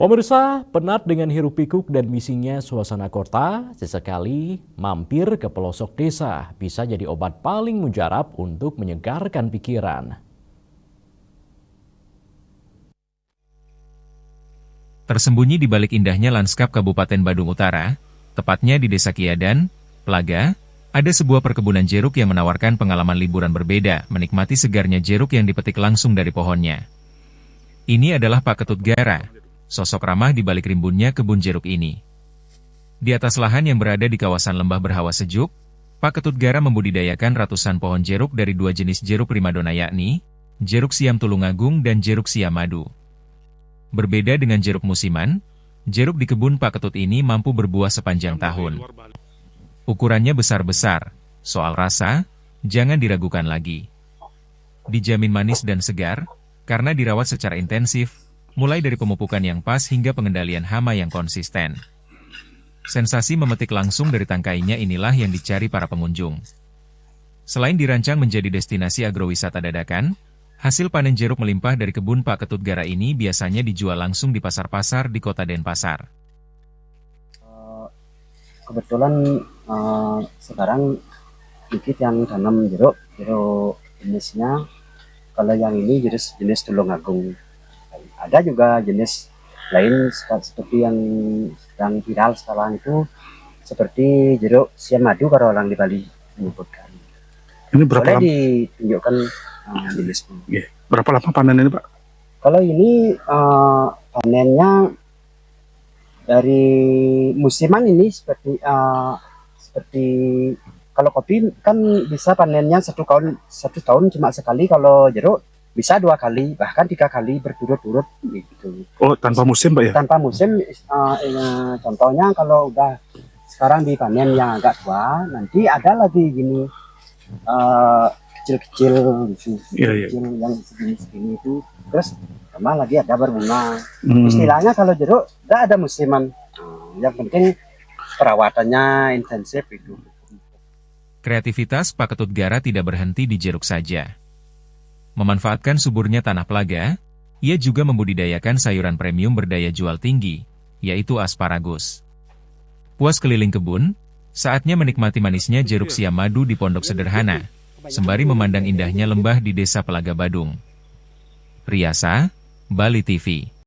Pemirsa, penat dengan hiruk-pikuk dan bisingnya suasana kota, sesekali mampir ke pelosok desa bisa jadi obat paling mujarab untuk menyegarkan pikiran. Tersembunyi di balik indahnya lanskap Kabupaten Badung Utara, tepatnya di Desa Kiadan, Plaga, ada sebuah perkebunan jeruk yang menawarkan pengalaman liburan berbeda, menikmati segarnya jeruk yang dipetik langsung dari pohonnya. Ini adalah Pak Ketut Gara, sosok ramah di balik rimbunnya kebun jeruk ini. Di atas lahan yang berada di kawasan lembah berhawa sejuk, Pak Ketut Gara membudidayakan ratusan pohon jeruk dari dua jenis jeruk primadona yakni, jeruk siam Tulungagung dan jeruk siam madu. Berbeda dengan jeruk musiman, jeruk di kebun Pak Ketut ini mampu berbuah sepanjang tahun. Ukurannya besar-besar, soal rasa, jangan diragukan lagi. Dijamin manis dan segar, karena dirawat secara intensif, mulai dari pemupukan yang pas hingga pengendalian hama yang konsisten. Sensasi memetik langsung dari tangkainya inilah yang dicari para pengunjung. Selain dirancang menjadi destinasi agrowisata dadakan, hasil panen jeruk melimpah dari kebun Pak Ketut Gara ini biasanya dijual langsung di pasar-pasar di kota Denpasar. Kebetulan sekarang dikit yang tanam jeruk jenisnya. Kalau yang ini jenis Tulungagung. Ada juga jenis lain seperti yang sedang viral sekarang itu, seperti jeruk siam madu kalau orang di Bali menyebutkan. Ini berapa Boleh lama? ditunjukkan jenisnya. Berapa lama panen ini, Pak? Kalau ini panennya dari musiman ini seperti kalau kopi kan bisa panennya satu tahun cuma sekali, kalau jeruk bisa 2 kali bahkan 3 kali berturut-turut gitu. Oh, tanpa musim, Pak ya? Tanpa musim, contohnya kalau udah sekarang dipanen yang agak tua, nanti ada lagi gini kecil-kecil gitu, Iya. kecil yang segini itu, terus tambah lagi ada berbunga. Istilahnya kalau jeruk nggak ada musiman, yang penting perawatannya intensif itu. Kreativitas Pak Ketut Gara tidak berhenti di jeruk saja. Memanfaatkan suburnya tanah Plaga, ia juga membudidayakan sayuran premium berdaya jual tinggi, yaitu asparagus. Puas keliling kebun, saatnya menikmati manisnya jeruk siam madu di pondok sederhana, sembari memandang indahnya lembah di Desa Plaga Badung. Riasa, Bali TV.